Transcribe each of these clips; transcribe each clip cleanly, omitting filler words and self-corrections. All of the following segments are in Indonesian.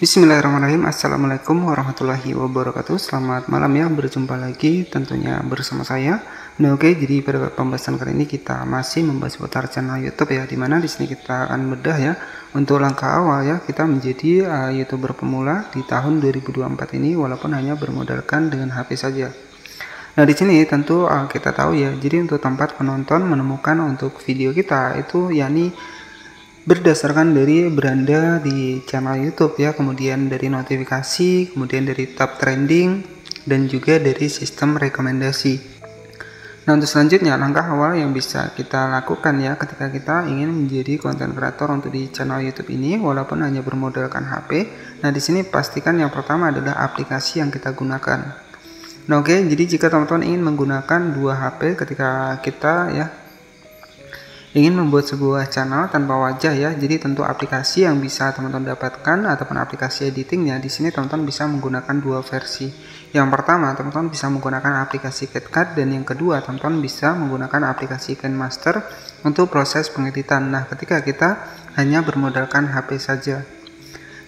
Bismillahirrahmanirrahim. Assalamualaikum warahmatullahi wabarakatuh. Selamat malam ya, berjumpa lagi tentunya bersama saya. Nah, oke, jadi pada pembahasan kali ini kita masih membahas seputar channel YouTube ya, dimana di sini kita akan bedah ya untuk langkah awal ya kita menjadi YouTuber pemula di tahun 2024 ini, walaupun hanya bermodalkan dengan HP saja. Nah, di sini tentu kita tahu ya, jadi untuk tempat penonton menemukan untuk video kita itu yakni berdasarkan dari beranda di channel YouTube ya, kemudian dari notifikasi, kemudian dari tab trending, dan juga dari sistem rekomendasi. Nah, untuk selanjutnya langkah awal yang bisa kita lakukan ya ketika kita ingin menjadi konten kreator untuk di channel YouTube ini walaupun hanya bermodalkan HP. Nah, di sini pastikan yang pertama adalah aplikasi yang kita gunakan. Nah, oke, jadi jika teman-teman ingin menggunakan dua HP ketika kita ya ingin membuat sebuah channel tanpa wajah ya, jadi tentu aplikasi yang bisa teman-teman dapatkan ataupun aplikasi editingnya di sini teman-teman bisa menggunakan dua versi. Yang pertama teman-teman bisa menggunakan aplikasi CapCut, dan yang kedua teman-teman bisa menggunakan aplikasi KineMaster untuk proses pengeditan. Nah, ketika kita hanya bermodalkan HP saja.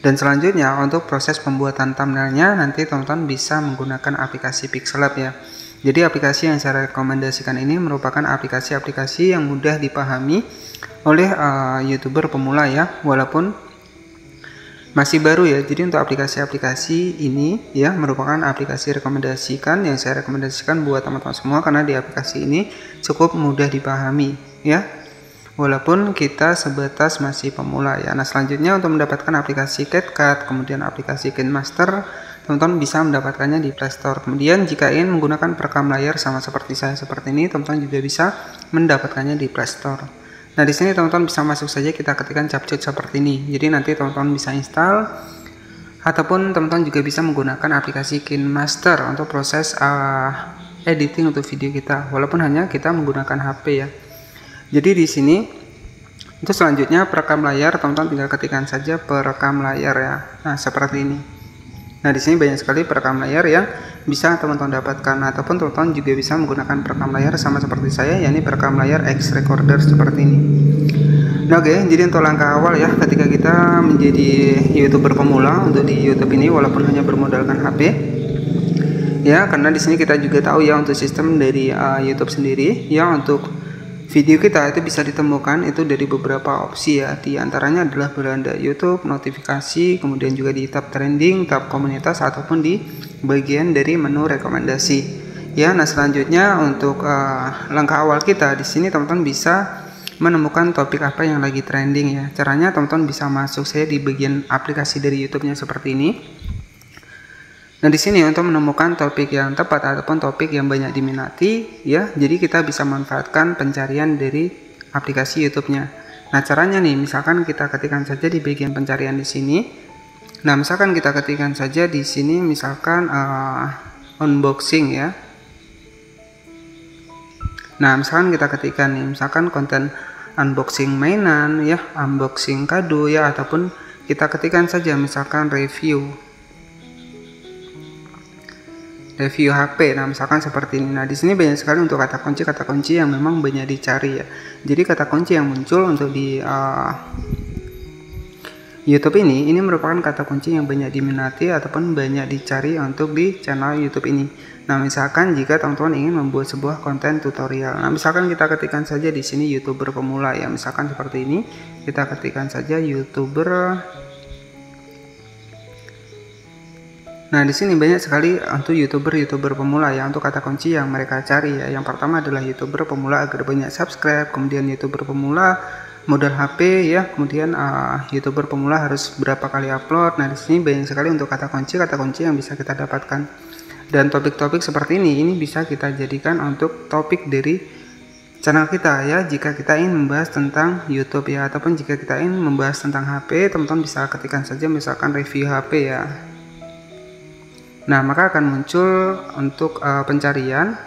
Dan selanjutnya untuk proses pembuatan thumbnailnya nanti teman-teman bisa menggunakan aplikasi Pixellab ya. Jadi aplikasi yang saya rekomendasikan ini merupakan aplikasi-aplikasi yang mudah dipahami oleh YouTuber pemula ya, walaupun masih baru ya. Jadi untuk aplikasi-aplikasi ini ya merupakan aplikasi rekomendasikan yang saya rekomendasikan buat teman-teman semua, karena di aplikasi ini cukup mudah dipahami ya, walaupun kita sebatas masih pemula ya. Nah, selanjutnya untuk mendapatkan aplikasi CapCut, kemudian aplikasi KineMaster, teman-teman bisa mendapatkannya di Play Store. Kemudian jika ingin menggunakan perekam layar sama seperti saya seperti ini, teman-teman juga bisa mendapatkannya di Play Store. Nah, di sini teman-teman bisa masuk saja, kita ketikkan capcut seperti ini. Jadi nanti teman-teman bisa install, ataupun teman-teman juga bisa menggunakan aplikasi KineMaster untuk proses editing untuk video kita, walaupun hanya kita menggunakan HP ya. Jadi di sini untuk selanjutnya perekam layar, teman-teman tinggal ketikkan saja perekam layar ya. Nah, seperti ini. Nah, di sini banyak sekali perekam layar yang bisa teman-teman dapatkan, ataupun teman-teman juga bisa menggunakan perekam layar sama seperti saya, yakni perekam layar X recorder seperti ini. Nah, oke, jadi untuk langkah awal ya ketika kita menjadi YouTuber pemula untuk di YouTube ini walaupun hanya bermodalkan HP ya, karena di sini kita juga tahu ya untuk sistem dari YouTube sendiri ya, untuk video kita itu bisa ditemukan itu dari beberapa opsi ya. Di antaranya adalah beranda YouTube, notifikasi, kemudian juga di tab trending, tab komunitas, ataupun di bagian dari menu rekomendasi. Ya, nah selanjutnya untuk langkah awal kita di sini teman-teman bisa menemukan topik apa yang lagi trending ya. Caranya teman-teman bisa masuk saya di bagian aplikasi dari YouTube-nya seperti ini. Nah, di sini untuk menemukan topik yang tepat ataupun topik yang banyak diminati ya, jadi kita bisa manfaatkan pencarian dari aplikasi YouTube-nya. Nah, caranya nih, misalkan kita ketikkan saja di bagian pencarian di sini. Nah, misalkan kita ketikkan saja di sini misalkan unboxing ya. Nah, misalkan kita ketikkan nih, misalkan konten unboxing mainan ya, unboxing kado ya, ataupun kita ketikkan saja misalkan review HP. Nah, misalkan seperti ini. Nah, di sini banyak sekali untuk kata kunci yang memang banyak dicari ya. Jadi kata kunci yang muncul untuk di YouTube ini merupakan kata kunci yang banyak diminati ataupun banyak dicari untuk di channel YouTube ini. Nah, misalkan jika teman-teman ingin membuat sebuah konten tutorial. Nah, misalkan kita ketikkan saja di sini YouTuber pemula ya. Misalkan seperti ini. Kita ketikkan saja YouTuber. Nah, di sini banyak sekali untuk YouTuber pemula ya, untuk kata kunci yang mereka cari ya. Yang pertama adalah YouTuber pemula agar banyak subscribe, kemudian YouTuber pemula modal HP ya, kemudian YouTuber pemula harus berapa kali upload. Nah, di sini banyak sekali untuk kata kunci yang bisa kita dapatkan. Dan topik-topik seperti ini bisa kita jadikan untuk topik dari channel kita ya, jika kita ingin membahas tentang YouTube ya, ataupun jika kita ingin membahas tentang HP, teman-teman bisa ketikkan saja misalkan review HP ya. Nah, maka akan muncul untuk pencarian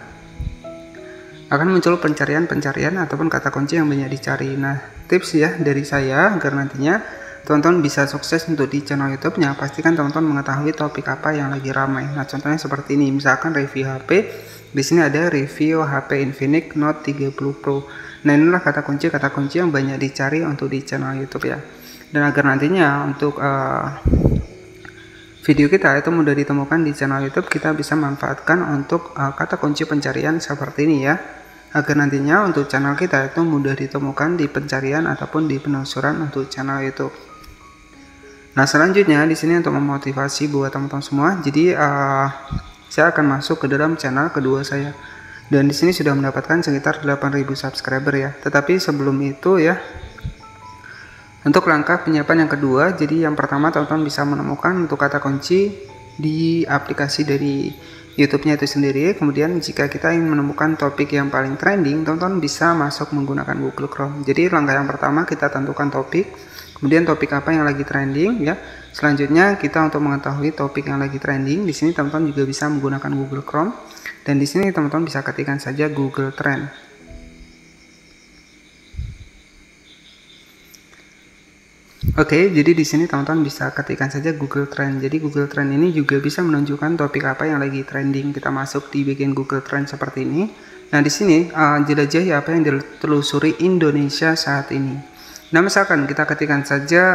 ataupun kata kunci yang banyak dicari. Nah, tips ya dari saya agar nantinya teman-teman bisa sukses untuk di channel YouTube-nya, pastikan teman-teman mengetahui topik apa yang lagi ramai. Nah, contohnya seperti ini, misalkan review HP. Di sini ada review HP Infinix Note 30 Pro. Nah, inilah kata kunci yang banyak dicari untuk di channel YouTube ya. Dan agar nantinya untuk video kita itu mudah ditemukan di channel YouTube, kita bisa manfaatkan untuk kata kunci pencarian seperti ini ya, agar nantinya untuk channel kita itu mudah ditemukan di pencarian ataupun di penelusuran untuk channel YouTube. Nah, selanjutnya di sini untuk memotivasi buat teman-teman semua, jadi saya akan masuk ke dalam channel kedua saya. Dan di sini sudah mendapatkan sekitar 8.000 subscriber ya. Tetapi sebelum itu ya, untuk langkah penyiapan yang kedua, jadi yang pertama teman-teman bisa menemukan untuk kata kunci di aplikasi dari YouTube-nya itu sendiri. Kemudian jika kita ingin menemukan topik yang paling trending, teman-teman bisa masuk menggunakan Google Chrome. Jadi langkah yang pertama kita tentukan topik, kemudian topik apa yang lagi trending ya. Selanjutnya kita untuk mengetahui topik yang lagi trending, di sini teman-teman juga bisa menggunakan Google Chrome. Dan di sini teman-teman bisa ketikkan saja Google Trend. Oke, jadi di sini teman-teman bisa ketikkan saja Google Trend. Jadi Google Trend ini juga bisa menunjukkan topik apa yang lagi trending. Kita masuk di bagian Google Trend seperti ini. Nah, di sini jelajahi apa yang ditelusuri Indonesia saat ini. Nah, misalkan kita ketikkan saja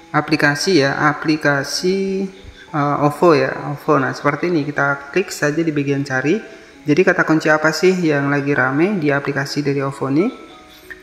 aplikasi OVO ya, OVO. Nah, seperti ini kita klik saja di bagian cari. Jadi kata kunci apa sih yang lagi rame di aplikasi dari OVO ini?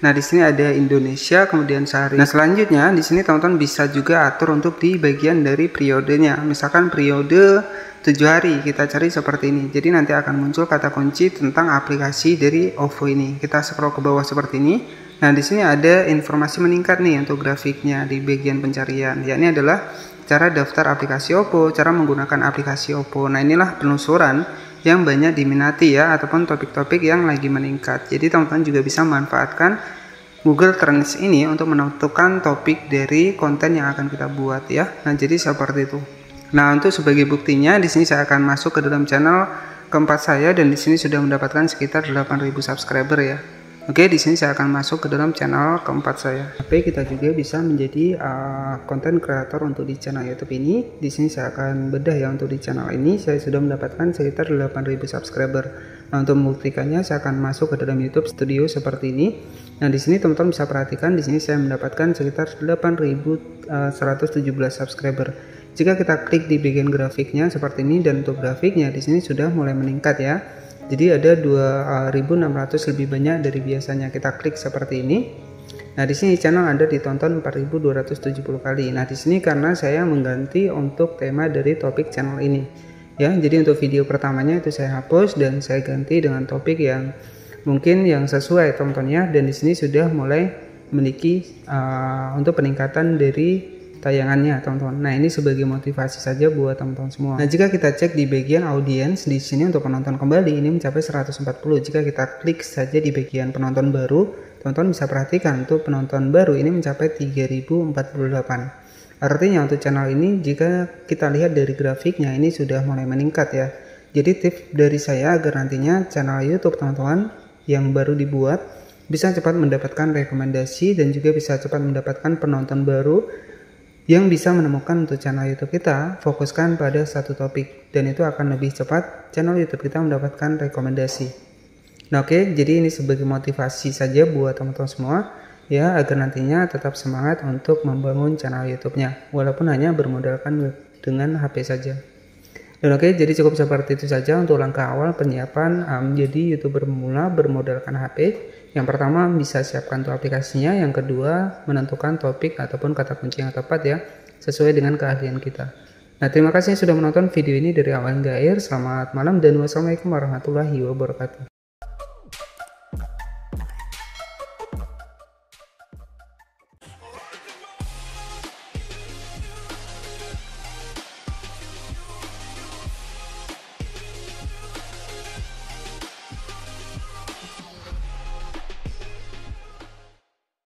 Nah, di sini ada Indonesia, kemudian sehari. Nah, selanjutnya di sini teman-teman bisa juga atur untuk di bagian dari periodenya. Misalkan periode 7 hari kita cari seperti ini. Jadi nanti akan muncul kata kunci tentang aplikasi dari OVO ini. Kita scroll ke bawah seperti ini. Nah, di sini ada informasi meningkat nih untuk grafiknya di bagian pencarian. Ya, ini adalah cara daftar aplikasi OVO, cara menggunakan aplikasi OVO. Nah, inilah penelusuran yang banyak diminati ya, ataupun topik-topik yang lagi meningkat. Jadi teman-teman juga bisa memanfaatkan Google Trends ini untuk menentukan topik dari konten yang akan kita buat ya. Nah, jadi seperti itu. Nah, untuk sebagai buktinya di sini saya akan masuk ke dalam channel keempat saya, dan di sini sudah mendapatkan sekitar 8.000 subscriber ya. Oke, di sini saya akan masuk ke dalam channel keempat saya. Tapi kita juga bisa menjadi konten kreator untuk di channel YouTube ini. Di sini saya akan bedah ya, untuk di channel ini saya sudah mendapatkan sekitar 8.000 subscriber. Nah, untuk membuktikannya saya akan masuk ke dalam YouTube Studio seperti ini. Nah, di sini teman-teman bisa perhatikan, di sini saya mendapatkan sekitar 8.117 subscriber. Jika kita klik di bagian grafiknya seperti ini, dan untuk grafiknya di sini sudah mulai meningkat ya. Jadi ada 2.600 lebih banyak dari biasanya. Kita klik seperti ini. Nah, di sini channel Anda ditonton 4.270 kali. Nah, di sini karena saya mengganti untuk tema dari topik channel ini. Ya, jadi untuk video pertamanya itu saya hapus dan saya ganti dengan topik yang mungkin yang sesuai teman-teman ya. Dan di sini sudah mulai memiliki untuk peningkatan dari tayangannya teman-teman. Nah, ini sebagai motivasi saja buat teman-teman semua. Nah, jika kita cek di bagian audiens di sini untuk penonton kembali ini mencapai 140. Jika kita klik saja di bagian penonton baru, teman-teman bisa perhatikan untuk penonton baru ini mencapai 3048. Artinya untuk channel ini jika kita lihat dari grafiknya ini sudah mulai meningkat ya. Jadi tips dari saya agar nantinya channel YouTube teman-teman yang baru dibuat bisa cepat mendapatkan rekomendasi dan juga bisa cepat mendapatkan penonton baru yang bisa menemukan untuk channel YouTube kita. Fokuskan pada satu topik dan itu akan lebih cepat channel YouTube kita mendapatkan rekomendasi. Nah, oke, jadi ini sebagai motivasi saja buat teman-teman semua ya, agar nantinya tetap semangat untuk membangun channel YouTube-nya walaupun hanya bermodalkan dengan HP saja. Dan oke, jadi cukup seperti itu saja untuk langkah awal penyiapan menjadi YouTuber pemula bermodalkan HP. Yang pertama, bisa siapkan tuh aplikasinya. Yang kedua, menentukan topik ataupun kata kunci yang tepat ya, sesuai dengan keahlian kita. Nah, terima kasih sudah menonton video ini dari awal hingga akhir. Selamat malam dan wassalamualaikum warahmatullahi wabarakatuh.